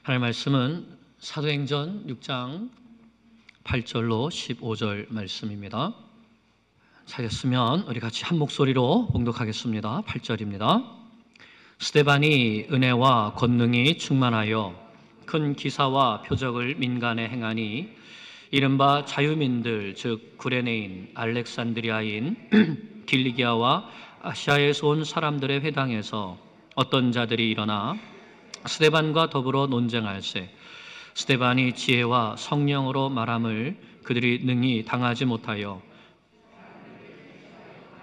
하나님의 말씀은 사도행전 6장 8절로 15절 말씀입니다. 찾았으면 우리 같이 한 목소리로 봉독하겠습니다. 8절입니다. 스데반이 은혜와 권능이 충만하여 큰 기사와 표적을 민간에 행하니 이른바 자유민들 즉 구레네인, 알렉산드리아인, 길리기아와 아시아에서 온 사람들의 회당에서 어떤 자들이 일어나 스데반과 더불어 논쟁할세 스데반이 지혜와 성령으로 말함을 그들이 능히 당하지 못하여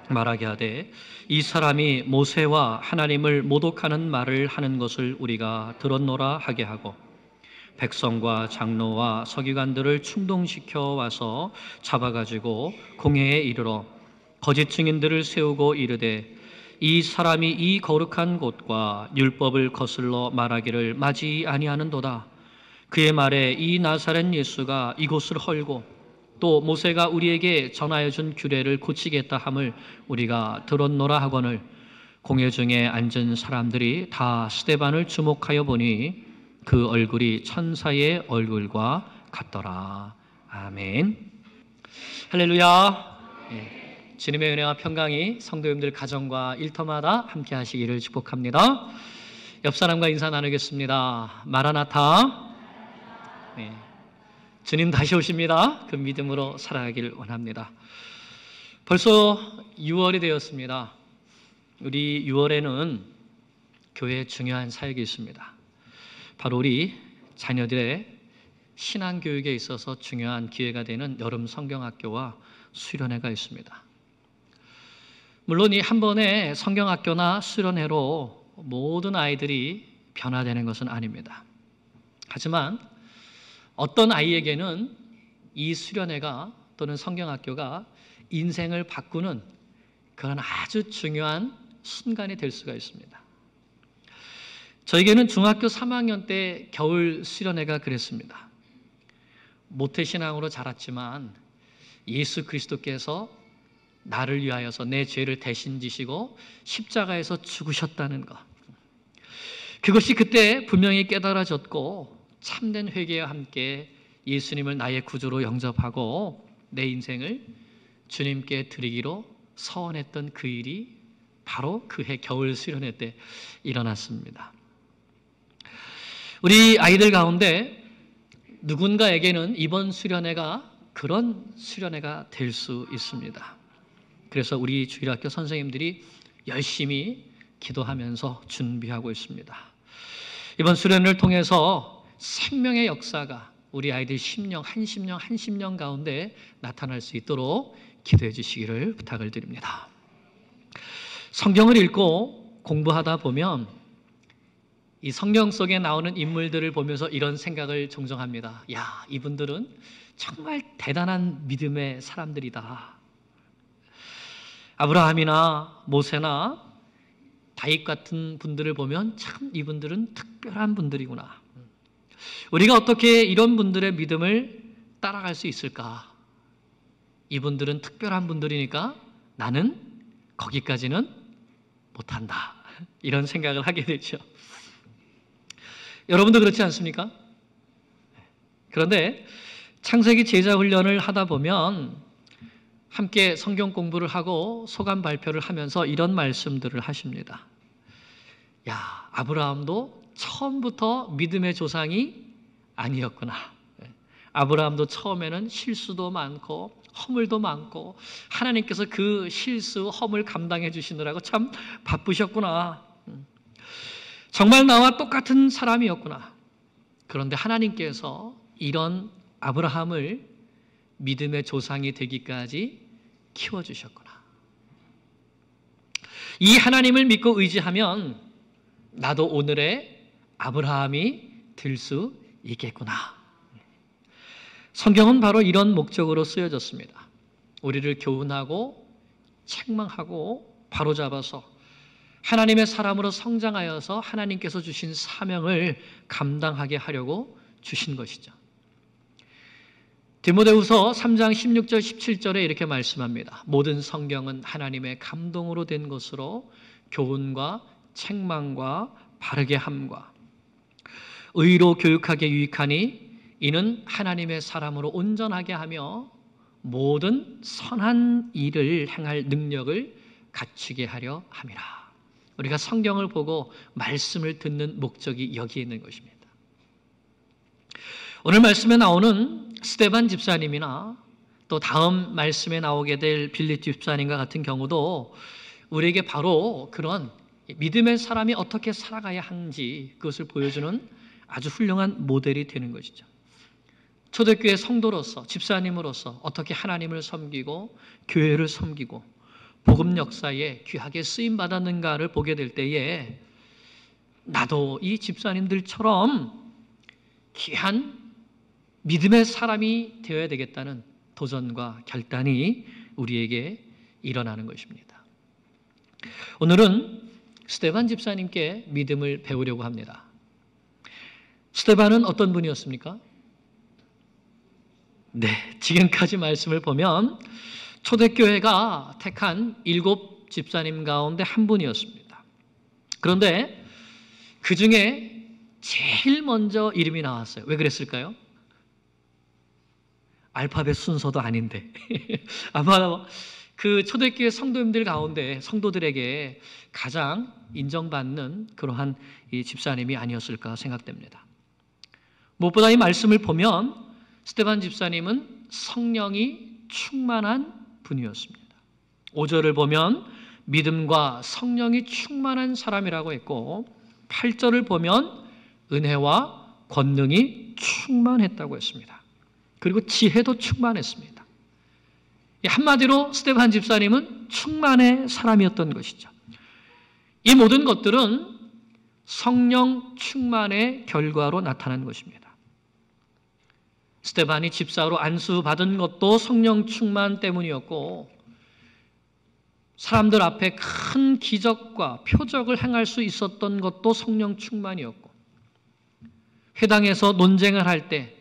말하게 하되 이 사람이 모세와 하나님을 모독하는 말을 하는 것을 우리가 들었노라 하게 하고 백성과 장로와 서기관들을 충동시켜 와서 잡아가지고 공회에 이르러 거짓 증인들을 세우고 이르되 이 사람이 이 거룩한 곳과 율법을 거슬러 말하기를 마지 아니하는도다. 그의 말에 이 나사렛 예수가 이곳을 헐고 또 모세가 우리에게 전하여 준 규례를 고치겠다 함을 우리가 들었노라 하거늘 공회 중에 앉은 사람들이 다 스데반을 주목하여 보니 그 얼굴이 천사의 얼굴과 같더라. 아멘. 할렐루야. 주님의 은혜와 평강이 성도님들 가정과 일터마다 함께 하시기를 축복합니다. 옆 사람과 인사 나누겠습니다. 마라나타. 주님 다시 오십니다. 그 믿음으로 살아가길 원합니다. 벌써 6월이 되었습니다. 우리 6월에는 교회에 중요한 사역이 있습니다. 바로 우리 자녀들의 신앙교육에 있어서 중요한 기회가 되는 여름 성경학교와 수련회가 있습니다. 물론 이 한 번의 성경학교나 수련회로 모든 아이들이 변화되는 것은 아닙니다. 하지만 어떤 아이에게는 이 수련회가 또는 성경학교가 인생을 바꾸는 그런 아주 중요한 순간이 될 수가 있습니다. 저에게는 중학교 3학년 때 겨울 수련회가 그랬습니다. 모태신앙으로 자랐지만 예수 그리스도께서 나를 위하여서 내 죄를 대신 지시고 십자가에서 죽으셨다는 것, 그것이 그때 분명히 깨달아졌고 참된 회개와 함께 예수님을 나의 구주로 영접하고 내 인생을 주님께 드리기로 서원했던 그 일이 바로 그해 겨울 수련회 때 일어났습니다. 우리 아이들 가운데 누군가에게는 이번 수련회가 그런 수련회가 될 수 있습니다. 그래서 우리 주일학교 선생님들이 열심히 기도하면서 준비하고 있습니다. 이번 수련을 통해서 생명의 역사가 우리 아이들 심령, 한 심령 가운데 나타날 수 있도록 기도해 주시기를 부탁을 드립니다. 성경을 읽고 공부하다 보면 이 성경 속에 나오는 인물들을 보면서 이런 생각을 종종 합니다. 야, 이분들은 정말 대단한 믿음의 사람들이다. 아브라함이나 모세나 다윗 같은 분들을 보면 참 이분들은 특별한 분들이구나. 우리가 어떻게 이런 분들의 믿음을 따라갈 수 있을까? 이분들은 특별한 분들이니까 나는 거기까지는 못한다. 이런 생각을 하게 되죠. 여러분도 그렇지 않습니까? 그런데 창세기 제자 훈련을 하다 보면 함께 성경 공부를 하고 소감 발표를 하면서 이런 말씀들을 하십니다. 야, 아브라함도 처음부터 믿음의 조상이 아니었구나. 아브라함도 처음에는 실수도 많고 허물도 많고 하나님께서 그 실수, 허물 감당해 주시느라고 참 바쁘셨구나. 정말 나와 똑같은 사람이었구나. 그런데 하나님께서 이런 아브라함을 믿음의 조상이 되기까지 키워주셨구나. 이 하나님을 믿고 의지하면 나도 오늘의 아브라함이 될 수 있겠구나. 성경은 바로 이런 목적으로 쓰여졌습니다. 우리를 교훈하고 책망하고 바로잡아서 하나님의 사람으로 성장하여서 하나님께서 주신 사명을 감당하게 하려고 주신 것이죠. 디모데후서 3장 16절 17절에 이렇게 말씀합니다. 모든 성경은 하나님의 감동으로 된 것으로 교훈과 책망과 바르게 함과 의로 교육하게 유익하니 이는 하나님의 사람으로 온전하게 하며 모든 선한 일을 행할 능력을 갖추게 하려 함이라. 우리가 성경을 보고 말씀을 듣는 목적이 여기에 있는 것입니다. 오늘 말씀에 나오는 스데반 집사님이나 또 다음 말씀에 나오게 될 빌립 집사님과 같은 경우도 우리에게 바로 그런 믿음의 사람이 어떻게 살아가야 하는지 그것을 보여주는 아주 훌륭한 모델이 되는 것이죠. 초대교회 성도로서, 집사님으로서 어떻게 하나님을 섬기고 교회를 섬기고 복음 역사에 귀하게 쓰임받았는가를 보게 될 때에 나도 이 집사님들처럼 귀한 믿음의 사람이 되어야 되겠다는 도전과 결단이 우리에게 일어나는 것입니다. 오늘은 스데반 집사님께 믿음을 배우려고 합니다. 스데반은 어떤 분이었습니까? 네, 지금까지 말씀을 보면 초대교회가 택한 7 집사님 가운데 한 분이었습니다. 그런데 그 중에 제일 먼저 이름이 나왔어요. 왜 그랬을까요? 알파벳 순서도 아닌데 아마 그 초대교회 성도님들 가운데 성도들에게 가장 인정받는 그러한 이 집사님이 아니었을까 생각됩니다. 무엇보다 이 말씀을 보면 스데반 집사님은 성령이 충만한 분이었습니다. 5절을 보면 믿음과 성령이 충만한 사람이라고 했고 8절을 보면 은혜와 권능이 충만했다고 했습니다. 그리고 지혜도 충만했습니다. 한마디로 스데반 집사님은 충만의 사람이었던 것이죠. 이 모든 것들은 성령 충만의 결과로 나타난 것입니다. 스데반이 집사로 안수받은 것도 성령 충만 때문이었고 사람들 앞에 큰 기적과 표적을 행할 수 있었던 것도 성령 충만이었고 회당에서 논쟁을 할 때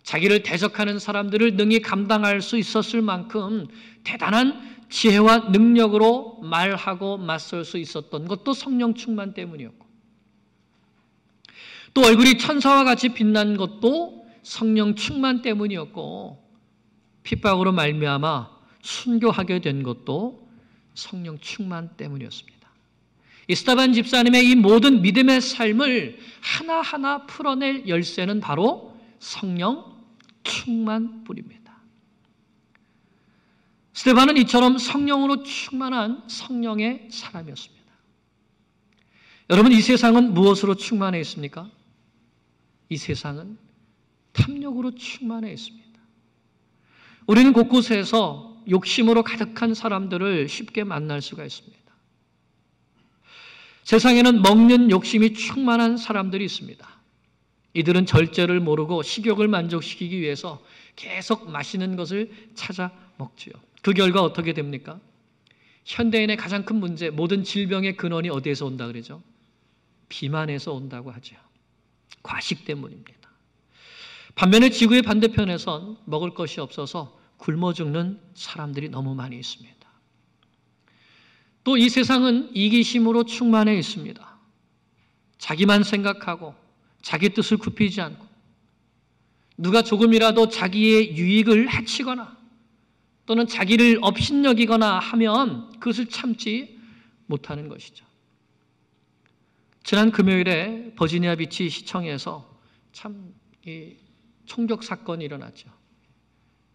자기를 대적하는 사람들을 능히 감당할 수 있었을 만큼 대단한 지혜와 능력으로 말하고 맞설 수 있었던 것도 성령 충만 때문이었고 또 얼굴이 천사와 같이 빛난 것도 성령 충만 때문이었고 핍박으로 말미암아 순교하게 된 것도 성령 충만 때문이었습니다. 이 스데반 집사님의 이 모든 믿음의 삶을 하나하나 풀어낼 열쇠는 바로 성령 충만뿐입니다. 스데반은 이처럼 성령으로 충만한 성령의 사람이었습니다. 여러분, 이 세상은 무엇으로 충만해 있습니까? 이 세상은 탐욕으로 충만해 있습니다. 우리는 곳곳에서 욕심으로 가득한 사람들을 쉽게 만날 수가 있습니다. 세상에는 먹는 욕심이 충만한 사람들이 있습니다. 이들은 절제를 모르고 식욕을 만족시키기 위해서 계속 맛있는 것을 찾아 먹지요. 그 결과 어떻게 됩니까? 현대인의 가장 큰 문제, 모든 질병의 근원이 어디에서 온다 그러죠? 비만에서 온다고 하죠. 과식 때문입니다. 반면에 지구의 반대편에선 먹을 것이 없어서 굶어 죽는 사람들이 너무 많이 있습니다. 또 이 세상은 이기심으로 충만해 있습니다. 자기만 생각하고 자기 뜻을 굽히지 않고 누가 조금이라도 자기의 유익을 해치거나 또는 자기를 업신여기거나 하면 그것을 참지 못하는 것이죠. 지난 금요일에 버지니아 비치 시청에서 참 총격 사건이 일어났죠.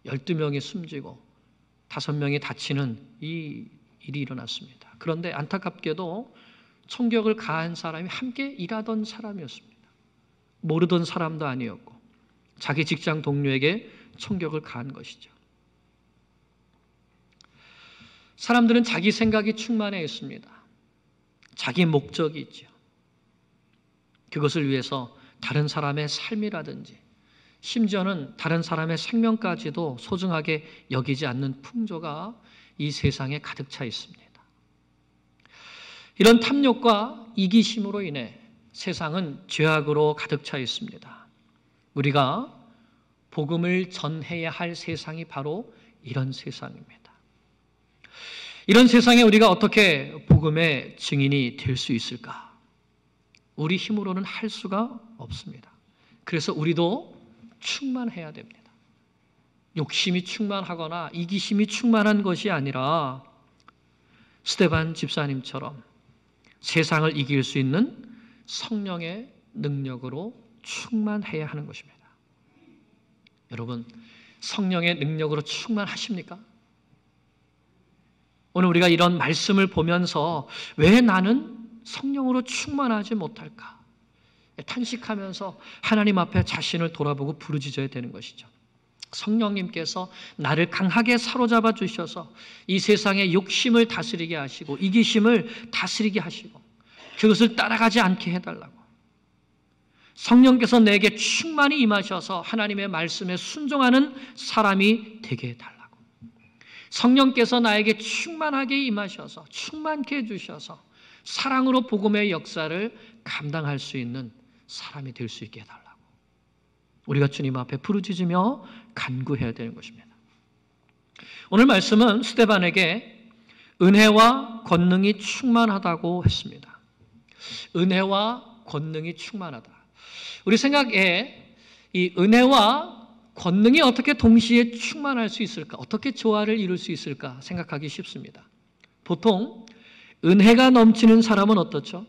12명이 숨지고 5명이 다치는 이 일이 일어났습니다. 그런데 안타깝게도 총격을 가한 사람이 함께 일하던 사람이었습니다. 모르던 사람도 아니었고 자기 직장 동료에게 총격을 가한 것이죠. 사람들은 자기 생각이 충만해 있습니다. 자기 목적이 있죠. 그것을 위해서 다른 사람의 삶이라든지 심지어는 다른 사람의 생명까지도 소중하게 여기지 않는 풍조가 이 세상에 가득 차 있습니다. 이런 탐욕과 이기심으로 인해 세상은 죄악으로 가득 차 있습니다. 우리가 복음을 전해야 할 세상이 바로 이런 세상입니다. 이런 세상에 우리가 어떻게 복음의 증인이 될 수 있을까? 우리 힘으로는 할 수가 없습니다. 그래서 우리도 충만해야 됩니다. 욕심이 충만하거나 이기심이 충만한 것이 아니라 스데반 집사님처럼 세상을 이길 수 있는 성령의 능력으로 충만해야 하는 것입니다. 여러분, 성령의 능력으로 충만하십니까? 오늘 우리가 이런 말씀을 보면서 왜 나는 성령으로 충만하지 못할까? 탄식하면서 하나님 앞에 자신을 돌아보고 부르짖어야 되는 것이죠. 성령님께서 나를 강하게 사로잡아 주셔서 이 세상의 욕심을 다스리게 하시고 이기심을 다스리게 하시고 그것을 따라가지 않게 해달라고, 성령께서 내게 충만히 임하셔서 하나님의 말씀에 순종하는 사람이 되게 해달라고, 성령께서 나에게 충만하게 임하셔서 충만케 해주셔서 사랑으로 복음의 역사를 감당할 수 있는 사람이 될 수 있게 해달라고 우리가 주님 앞에 부르짖으며 간구해야 되는 것입니다. 오늘 말씀은 스데반에게 은혜와 권능이 충만하다고 했습니다. 은혜와 권능이 충만하다. 우리 생각에 이 은혜와 권능이 어떻게 동시에 충만할 수 있을까? 어떻게 조화를 이룰 수 있을까 생각하기 쉽습니다. 보통 은혜가 넘치는 사람은 어떻죠?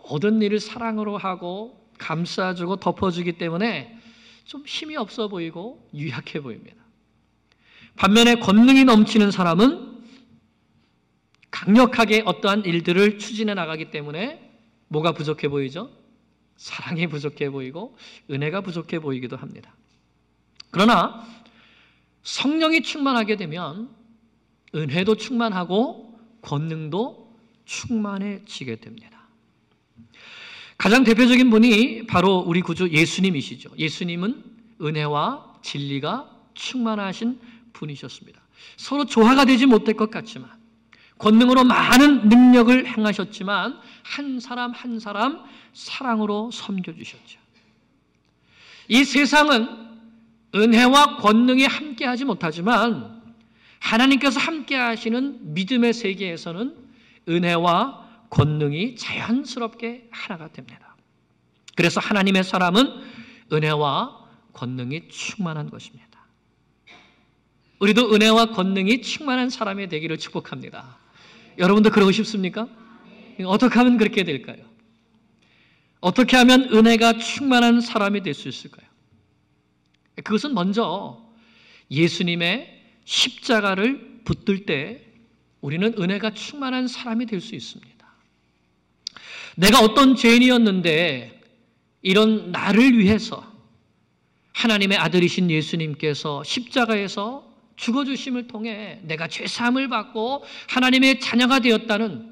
모든 일을 사랑으로 하고 감싸주고 덮어주기 때문에 좀 힘이 없어 보이고 유약해 보입니다. 반면에 권능이 넘치는 사람은 강력하게 어떠한 일들을 추진해 나가기 때문에 뭐가 부족해 보이죠? 사랑이 부족해 보이고 은혜가 부족해 보이기도 합니다. 그러나 성령이 충만하게 되면 은혜도 충만하고 권능도 충만해지게 됩니다. 가장 대표적인 분이 바로 우리 구주 예수님이시죠. 예수님은 은혜와 진리가 충만하신 분이셨습니다. 서로 조화가 되지 못할 것 같지만 권능으로 많은 능력을 행하셨지만 한 사람 한 사람 사랑으로 섬겨주셨죠. 이 세상은 은혜와 권능이 함께하지 못하지만 하나님께서 함께하시는 믿음의 세계에서는 은혜와 권능이 자연스럽게 하나가 됩니다. 그래서 하나님의 사람은 은혜와 권능이 충만한 것입니다. 우리도 은혜와 권능이 충만한 사람이 되기를 축복합니다. 여러분도 그러고 싶습니까? 어떻게 하면 그렇게 될까요? 어떻게 하면 은혜가 충만한 사람이 될 수 있을까요? 그것은 먼저 예수님의 십자가를 붙들 때 우리는 은혜가 충만한 사람이 될 수 있습니다. 내가 어떤 죄인이었는데 이런 나를 위해서 하나님의 아들이신 예수님께서 십자가에서 죽어주심을 통해 내가 죄사함을 받고 하나님의 자녀가 되었다는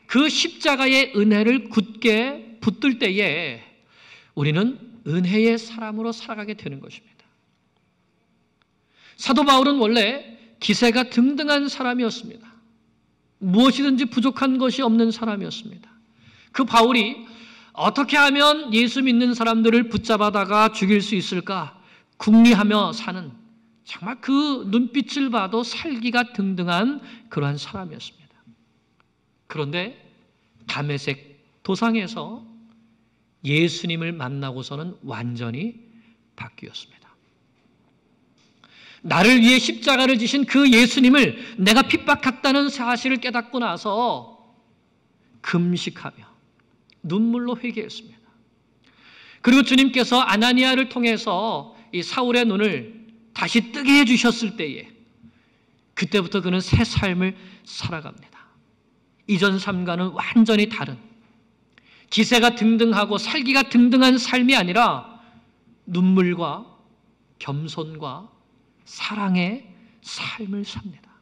그 십자가의 은혜를 굳게 붙들 때에 우리는 은혜의 사람으로 살아가게 되는 것입니다. 사도 바울은 원래 기세가 등등한 사람이었습니다. 무엇이든지 부족한 것이 없는 사람이었습니다. 그 바울이 어떻게 하면 예수 믿는 사람들을 붙잡아다가 죽일 수 있을까 궁리하며 사는 정말 그 눈빛을 봐도 살기가 등등한 그러한 사람이었습니다. 그런데 다메섹 도상에서 예수님을 만나고서는 완전히 바뀌었습니다. 나를 위해 십자가를 지신 그 예수님을 내가 핍박했다는 사실을 깨닫고 나서 금식하며 눈물로 회개했습니다. 그리고 주님께서 아나니아를 통해서 이 사울의 눈을 다시 뜨게 해주셨을 때에 그때부터 그는 새 삶을 살아갑니다. 이전 삶과는 완전히 다른 기세가 등등하고 살기가 등등한 삶이 아니라 눈물과 겸손과 사랑의 삶을 삽니다.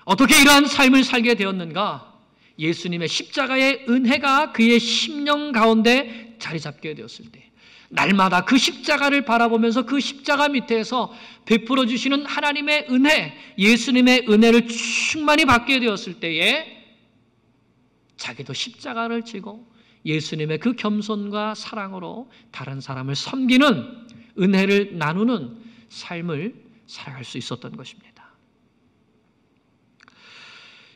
어떻게 이러한 삶을 살게 되었는가? 예수님의 십자가의 은혜가 그의 심령 가운데 자리 잡게 되었을 때 날마다 그 십자가를 바라보면서 그 십자가 밑에서 베풀어 주시는 하나님의 은혜, 예수님의 은혜를 충만히 받게 되었을 때에 자기도 십자가를 지고 예수님의 그 겸손과 사랑으로 다른 사람을 섬기는 은혜를 나누는 삶을 살아갈 수 있었던 것입니다.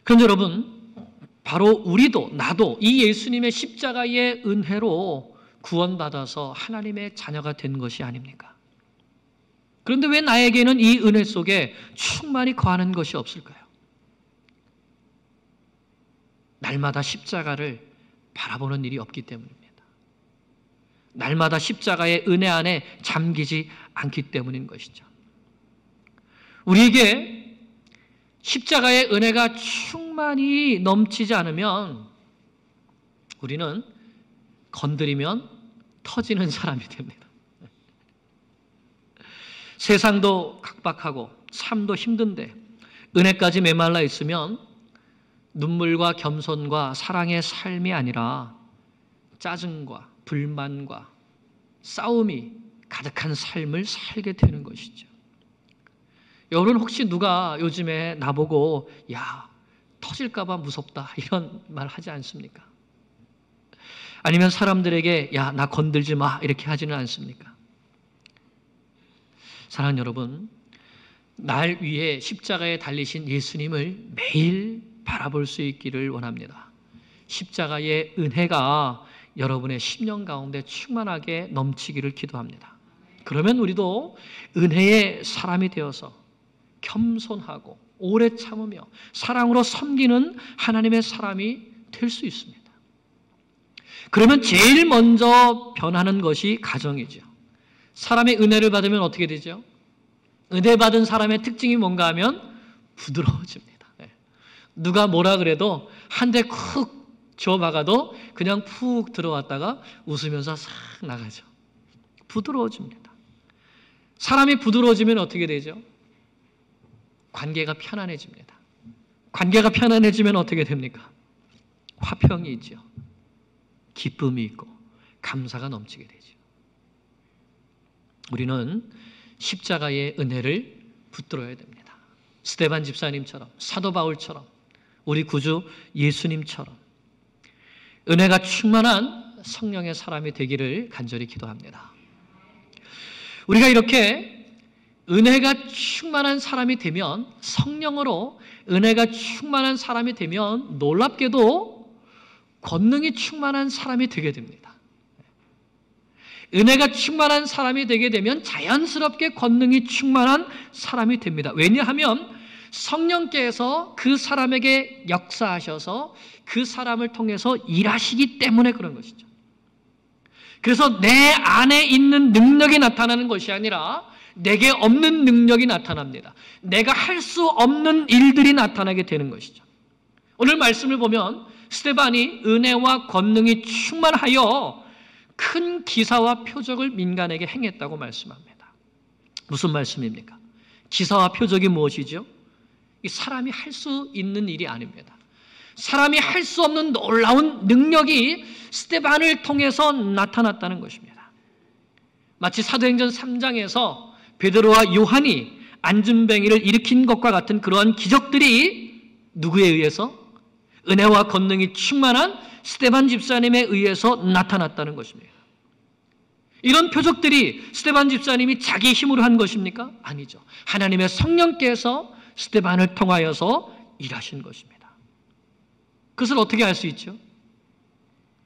그런데 여러분, 바로 우리도 나도 이 예수님의 십자가의 은혜로 구원받아서 하나님의 자녀가 된 것이 아닙니까? 그런데 왜 나에게는 이 은혜 속에 충만히 거하는 것이 없을까요? 날마다 십자가를 바라보는 일이 없기 때문입니다. 날마다 십자가의 은혜 안에 잠기지 않기 때문인 것이죠. 우리에게 십자가의 은혜가 충만히 넘치지 않으면 우리는 건드리면 터지는 사람이 됩니다. 세상도 각박하고 삶도 힘든데 은혜까지 메말라 있으면 눈물과 겸손과 사랑의 삶이 아니라 짜증과 불만과 싸움이 가득한 삶을 살게 되는 것이죠. 여러분 혹시 누가 요즘에 나보고 야 터질까 봐 무섭다 이런 말 하지 않습니까? 아니면 사람들에게 야 나 건들지 마 이렇게 하지는 않습니까? 사랑하는 여러분, 날 위해 십자가에 달리신 예수님을 매일 바라볼 수 있기를 원합니다. 십자가의 은혜가 여러분의 심령 가운데 충만하게 넘치기를 기도합니다. 그러면 우리도 은혜의 사람이 되어서 겸손하고 오래 참으며 사랑으로 섬기는 하나님의 사람이 될 수 있습니다. 그러면 제일 먼저 변하는 것이 가정이죠. 사람의 은혜를 받으면 어떻게 되죠? 은혜 받은 사람의 특징이 뭔가 하면 부드러워집니다. 누가 뭐라 그래도 한 대 쿡 줘박아도 그냥 푹 들어왔다가 웃으면서 싹 나가죠. 부드러워집니다. 사람이 부드러워지면 어떻게 되죠? 관계가 편안해집니다. 관계가 편안해지면 어떻게 됩니까? 화평이 있죠. 기쁨이 있고 감사가 넘치게 되죠. 우리는 십자가의 은혜를 붙들어야 됩니다. 스데반 집사님처럼, 사도 바울처럼, 우리 구주 예수님처럼 은혜가 충만한 성령의 사람이 되기를 간절히 기도합니다. 우리가 이렇게 은혜가 충만한 사람이 되면, 성령으로 은혜가 충만한 사람이 되면 놀랍게도 권능이 충만한 사람이 되게 됩니다. 은혜가 충만한 사람이 되게 되면 자연스럽게 권능이 충만한 사람이 됩니다. 왜냐하면 성령께서 그 사람에게 역사하셔서 그 사람을 통해서 일하시기 때문에 그런 것이죠. 그래서 내 안에 있는 능력이 나타나는 것이 아니라 내게 없는 능력이 나타납니다. 내가 할 수 없는 일들이 나타나게 되는 것이죠. 오늘 말씀을 보면 스데반이 은혜와 권능이 충만하여 큰 기사와 표적을 민간에게 행했다고 말씀합니다. 무슨 말씀입니까? 기사와 표적이 무엇이죠? 이 사람이 할 수 있는 일이 아닙니다. 사람이 할 수 없는 놀라운 능력이 스데반을 통해서 나타났다는 것입니다. 마치 사도행전 3장에서 베드로와 요한이 안진뱅이를 일으킨 것과 같은 그러한 기적들이 누구에 의해서? 은혜와 권능이 충만한 스데반 집사님에 의해서 나타났다는 것입니다. 이런 표적들이 스데반 집사님이 자기 힘으로 한 것입니까? 아니죠. 하나님의 성령께서 스데반을 통하여서 일하신 것입니다. 그것을 어떻게 알 수 있죠?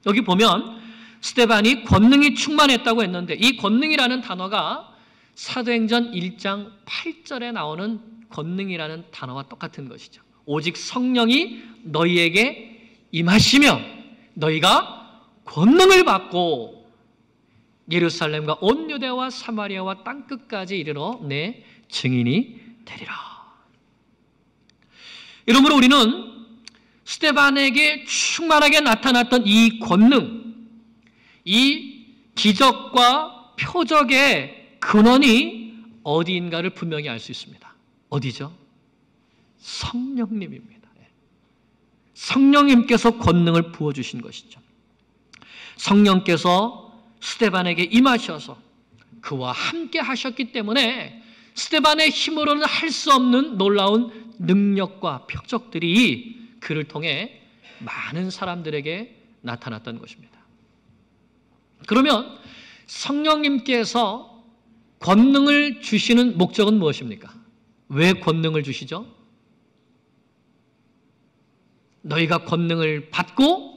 여기 보면 스데반이 권능이 충만했다고 했는데 이 권능이라는 단어가 사도행전 1장 8절에 나오는 권능이라는 단어와 똑같은 것이죠. 오직 성령이 너희에게 임하시면 너희가 권능을 받고 예루살렘과 온 유대와 사마리아와 땅끝까지 이르러 내 증인이 되리라. 이러므로 우리는 스데반에게 충만하게 나타났던 이 권능, 이 기적과 표적의 근원이 어디인가를 분명히 알 수 있습니다. 어디죠? 성령님입니다. 성령님께서 권능을 부어주신 것이죠. 성령께서 스데반에게 임하셔서 그와 함께 하셨기 때문에 스데반의 힘으로는 할 수 없는 놀라운 능력과 표적들이 그를 통해 많은 사람들에게 나타났던 것입니다. 그러면 성령님께서 권능을 주시는 목적은 무엇입니까? 왜 권능을 주시죠? 너희가 권능을 받고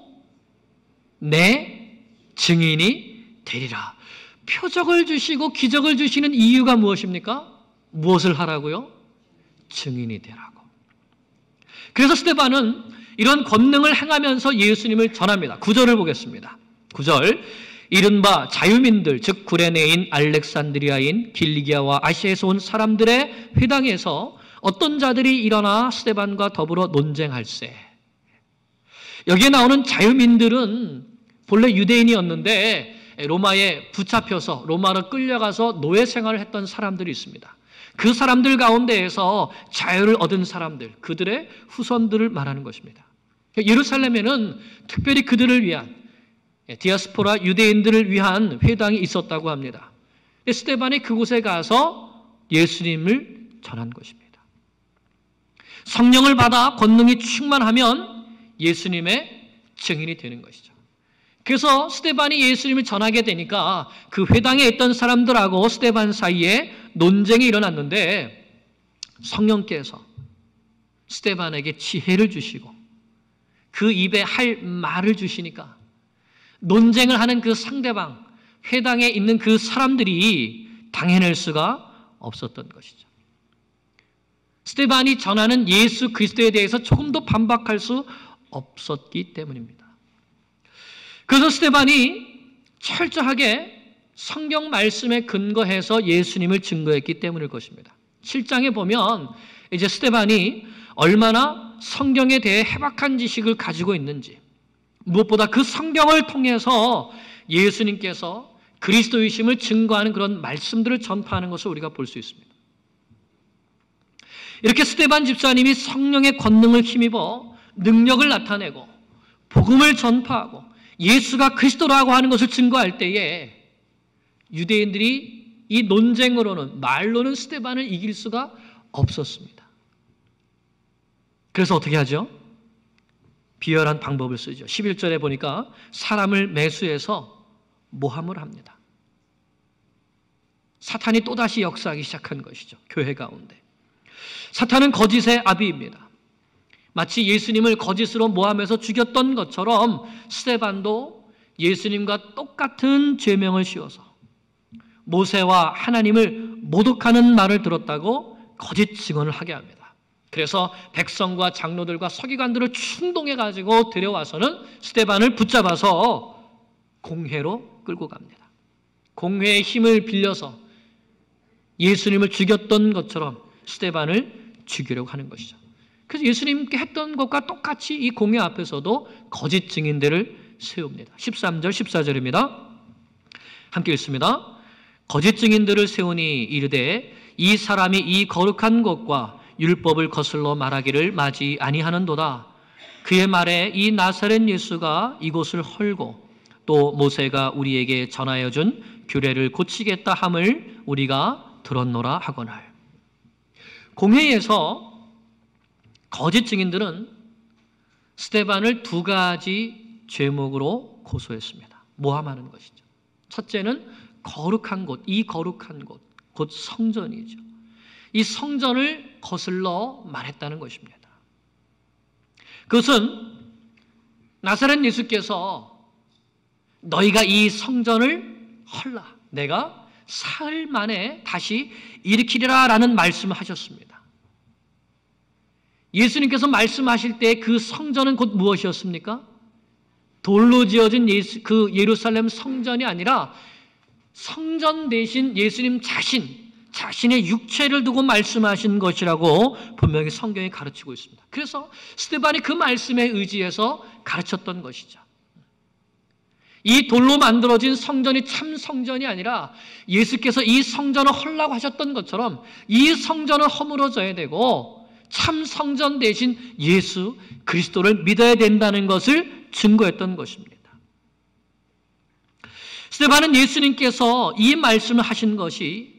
내 증인이 되리라. 표적을 주시고 기적을 주시는 이유가 무엇입니까? 무엇을 하라고요? 증인이 되라고. 그래서 스데반은 이런 권능을 행하면서 예수님을 전합니다. 9절을 보겠습니다. 9절, 이른바 자유민들, 즉 구레네인, 알렉산드리아인, 길리기아와 아시아에서 온 사람들의 회당에서 어떤 자들이 일어나 스데반과 더불어 논쟁할세. 여기에 나오는 자유민들은 본래 유대인이었는데 로마에 붙잡혀서 로마로 끌려가서 노예 생활을 했던 사람들이 있습니다. 그 사람들 가운데에서 자유를 얻은 사람들, 그들의 후손들을 말하는 것입니다. 예루살렘에는 특별히 그들을 위한 디아스포라 유대인들을 위한 회당이 있었다고 합니다. 스데반이 그곳에 가서 예수님을 전한 것입니다. 성령을 받아 권능이 충만하면 예수님의 증인이 되는 것이죠. 그래서 스데반이 예수님을 전하게 되니까 그 회당에 있던 사람들하고 스데반 사이에 논쟁이 일어났는데 성령께서 스데반에게 지혜를 주시고 그 입에 할 말을 주시니까 논쟁을 하는 그 상대방, 회당에 있는 그 사람들이 당해낼 수가 없었던 것이죠. 스데반이 전하는 예수 그리스도에 대해서 조금도 반박할 수 없었기 때문입니다. 그래서 스데반이 철저하게 성경 말씀에 근거해서 예수님을 증거했기 때문일 것입니다. 7장에 보면 이제 스데반이 얼마나 성경에 대해 해박한 지식을 가지고 있는지, 무엇보다 그 성경을 통해서 예수님께서 그리스도이심을 증거하는 그런 말씀들을 전파하는 것을 우리가 볼 수 있습니다. 이렇게 스데반 집사님이 성령의 권능을 힘입어 능력을 나타내고 복음을 전파하고 예수가 그리스도라고 하는 것을 증거할 때에 유대인들이 이 논쟁으로는, 말로는 스데반을 이길 수가 없었습니다. 그래서 어떻게 하죠? 비열한 방법을 쓰죠. 11절에 보니까 사람을 매수해서 모함을 합니다. 사탄이 또다시 역사하기 시작한 것이죠. 교회 가운데. 사탄은 거짓의 아비입니다. 마치 예수님을 거짓으로 모함해서 죽였던 것처럼 스데반도 예수님과 똑같은 죄명을 씌워서 모세와 하나님을 모독하는 말을 들었다고 거짓 증언을 하게 합니다. 그래서 백성과 장로들과 서기관들을 충동해가지고 데려와서는 스데반을 붙잡아서 공회로 끌고 갑니다. 공회의 힘을 빌려서 예수님을 죽였던 것처럼 스데반을 죽이려고 하는 것이죠. 그래서 예수님께 했던 것과 똑같이 이 공회 앞에서도 거짓 증인들을 세웁니다. 13절, 14절입니다. 함께 읽습니다. 거짓 증인들을 세우니 이르되 이 사람이 이 거룩한 것과 율법을 거슬러 말하기를 마지 아니하는도다. 그의 말에 이 나사렛 예수가 이곳을 헐고 또 모세가 우리에게 전하여 준 규례를 고치겠다 함을 우리가 들었노라 하거늘. 공회에서 거짓 증인들은 스데반을 두 가지 죄목으로 고소했습니다. 모함하는 것이죠. 첫째는 거룩한 곳, 이 거룩한 곳, 곧 성전이죠. 이 성전을 거슬러 말했다는 것입니다. 그것은 나사렛 예수께서 너희가 이 성전을 헐라, 내가 사흘 만에 다시 일으키리라 라는 말씀을 하셨습니다. 예수님께서 말씀하실 때 그 성전은 곧 무엇이었습니까? 돌로 지어진 그 예루살렘 성전이 아니라 성전 대신 예수님 자신의 육체를 두고 말씀하신 것이라고 분명히 성경이 가르치고 있습니다. 그래서 스데반이 그 말씀에 의지해서 가르쳤던 것이죠. 이 돌로 만들어진 성전이 참 성전이 아니라 예수께서 이 성전을 헐라고 하셨던 것처럼 이 성전은 허물어져야 되고 참 성전 대신 예수 그리스도를 믿어야 된다는 것을 증거했던 것입니다. 스데반은 예수님께서 이 말씀을 하신 것이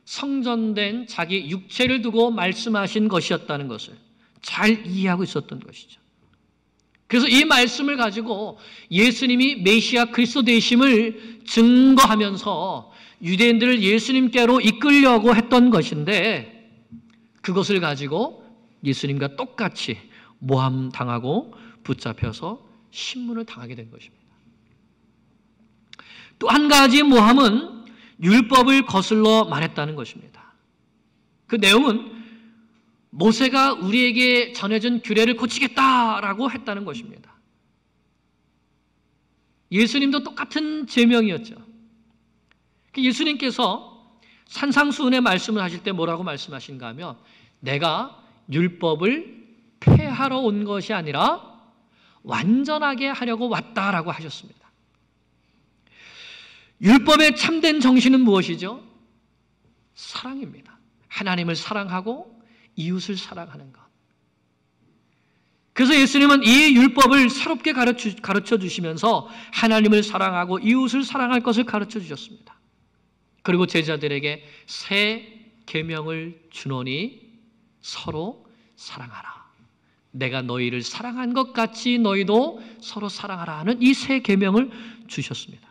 성전된 자기 육체를 두고 말씀하신 것이었다는 것을 잘 이해하고 있었던 것이죠. 그래서 이 말씀을 가지고 예수님이 메시아 그리스도 되심을 증거하면서 유대인들을 예수님께로 이끌려고 했던 것인데 그것을 가지고 예수님과 똑같이 모함당하고 붙잡혀서 신문을 당하게 된 것입니다. 또 한 가지 모함은 율법을 거슬러 말했다는 것입니다. 그 내용은 모세가 우리에게 전해준 규례를 고치겠다라고 했다는 것입니다. 예수님도 똑같은 제명이었죠. 예수님께서 산상수훈의 말씀을 하실 때 뭐라고 말씀하신가 하면 내가 율법을 폐하러 온 것이 아니라 완전하게 하려고 왔다라고 하셨습니다. 율법의 참된 정신은 무엇이죠? 사랑입니다. 하나님을 사랑하고 이웃을 사랑하는 것. 그래서 예수님은 이 율법을 새롭게 가르쳐 주시면서 하나님을 사랑하고 이웃을 사랑할 것을 가르쳐 주셨습니다. 그리고 제자들에게 새 계명을 주노니 서로 사랑하라. 내가 너희를 사랑한 것 같이 너희도 서로 사랑하라 하는 이 새 계명을 주셨습니다.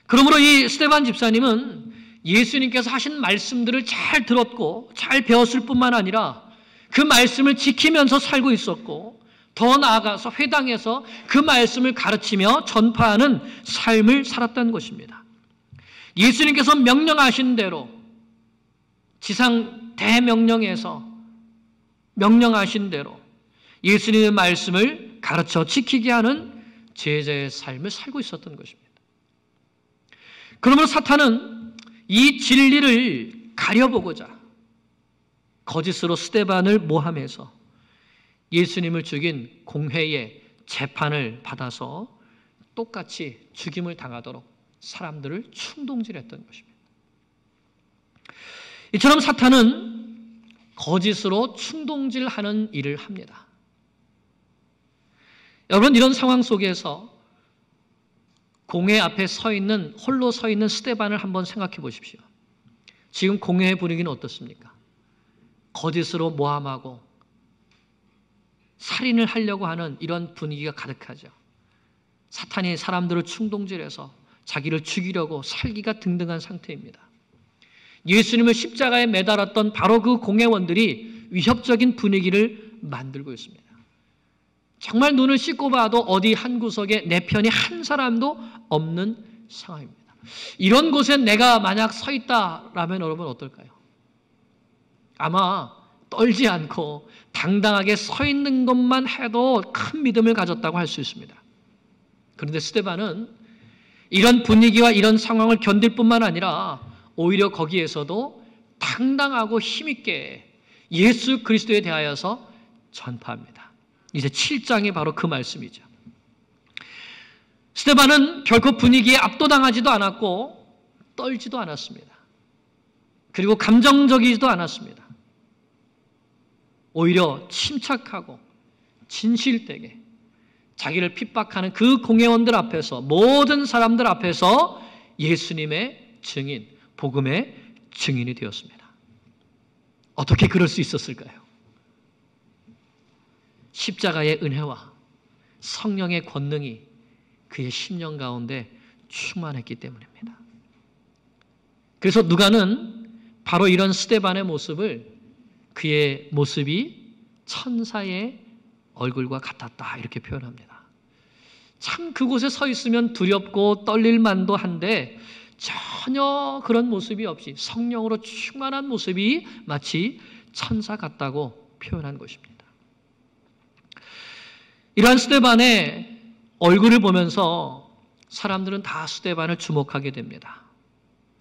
그러므로 이 스데반 집사님은 예수님께서 하신 말씀들을 잘 들었고 잘 배웠을 뿐만 아니라 그 말씀을 지키면서 살고 있었고 더 나아가서 회당에서 그 말씀을 가르치며 전파하는 삶을 살았다는 것입니다. 예수님께서 명령하신 대로 지상 대명령에서 명령하신 대로 예수님의 말씀을 가르쳐 지키게 하는 제자의 삶을 살고 있었던 것입니다. 그러므로 사탄은 이 진리를 가려보고자 거짓으로 스데반을 모함해서 예수님을 죽인 공회의 재판을 받아서 똑같이 죽임을 당하도록 사람들을 충동질했던 것입니다. 이처럼 사탄은 거짓으로 충동질하는 일을 합니다. 여러분, 이런 상황 속에서 공회 앞에 홀로 서 있는 스데반을 한번 생각해 보십시오. 지금 공회의 분위기는 어떻습니까? 거짓으로 모함하고 살인을 하려고 하는 이런 분위기가 가득하죠. 사탄이 사람들을 충동질해서 자기를 죽이려고 살기가 등등한 상태입니다. 예수님을 십자가에 매달았던 바로 그 공회원들이 위협적인 분위기를 만들고 있습니다. 정말 눈을 씻고 봐도 어디 한 구석에 내 편이 한 사람도 없는 상황입니다. 이런 곳에 내가 만약 서 있다라면 여러분 어떨까요? 아마 떨지 않고 당당하게 서 있는 것만 해도 큰 믿음을 가졌다고 할 수 있습니다. 그런데 스데반은 이런 분위기와 이런 상황을 견딜 뿐만 아니라 오히려 거기에서도 당당하고 힘있게 예수 그리스도에 대하여서 전파합니다. 이제 7장이 바로 그 말씀이죠. 스데반은 결코 분위기에 압도당하지도 않았고 떨지도 않았습니다. 그리고 감정적이지도 않았습니다. 오히려 침착하고 진실되게 자기를 핍박하는 그 공회원들 앞에서 모든 사람들 앞에서 예수님의 증인, 복음의 증인이 되었습니다. 어떻게 그럴 수 있었을까요? 십자가의 은혜와 성령의 권능이 그의 심령 가운데 충만했기 때문입니다. 그래서 누가는 바로 이런 스데반의 모습을 그의 모습이 천사의 얼굴과 같았다 이렇게 표현합니다. 참 그곳에 서 있으면 두렵고 떨릴 만도 한데 전혀 그런 모습이 없이 성령으로 충만한 모습이 마치 천사 같다고 표현한 것입니다. 이러한 스데반의 얼굴을 보면서 사람들은 다 스데반을 주목하게 됩니다.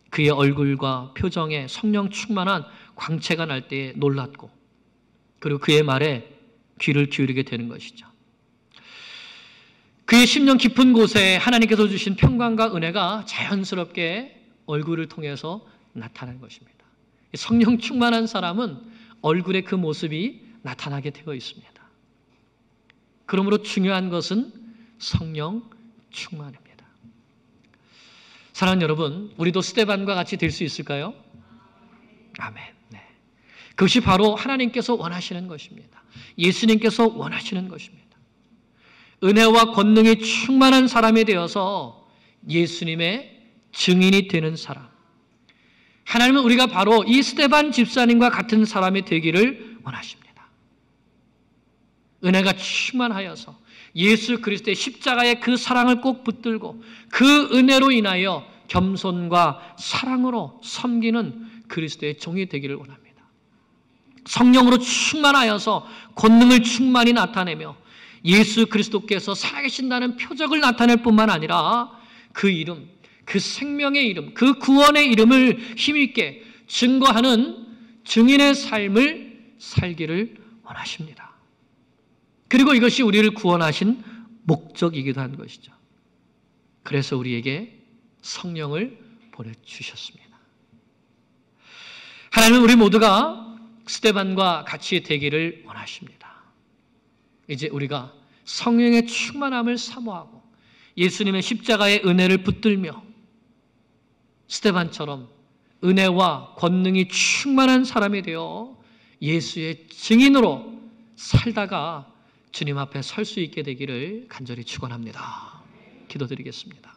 그의 얼굴과 표정에 성령 충만한 광채가 날 때에 놀랐고 그리고 그의 말에 귀를 기울이게 되는 것이죠. 그의 심령 깊은 곳에 하나님께서 주신 평강과 은혜가 자연스럽게 얼굴을 통해서 나타난 것입니다. 성령 충만한 사람은 얼굴에 그 모습이 나타나게 되어 있습니다. 그러므로 중요한 것은 성령 충만입니다. 사랑하는 여러분, 우리도 스데반과 같이 될 수 있을까요? 아멘. 네. 그것이 바로 하나님께서 원하시는 것입니다. 예수님께서 원하시는 것입니다. 은혜와 권능이 충만한 사람이 되어서 예수님의 증인이 되는 사람. 하나님은 우리가 바로 이 스데반 집사님과 같은 사람이 되기를 원하십니다. 은혜가 충만하여서 예수 그리스도의 십자가의 그 사랑을 꼭 붙들고 그 은혜로 인하여 겸손과 사랑으로 섬기는 그리스도의 종이 되기를 원합니다. 성령으로 충만하여서 권능을 충만히 나타내며 예수 그리스도께서 살아계신다는 표적을 나타낼 뿐만 아니라 그 이름, 그 생명의 이름, 그 구원의 이름을 힘있게 증거하는 증인의 삶을 살기를 원하십니다. 그리고 이것이 우리를 구원하신 목적이기도 한 것이죠. 그래서 우리에게 성령을 보내주셨습니다. 하나님은 우리 모두가 스데반과 같이 되기를 원하십니다. 이제 우리가 성령의 충만함을 사모하고 예수님의 십자가의 은혜를 붙들며 스데반처럼 은혜와 권능이 충만한 사람이 되어 예수의 증인으로 살다가 주님 앞에 설 수 있게 되기를 간절히 축원합니다. 기도드리겠습니다.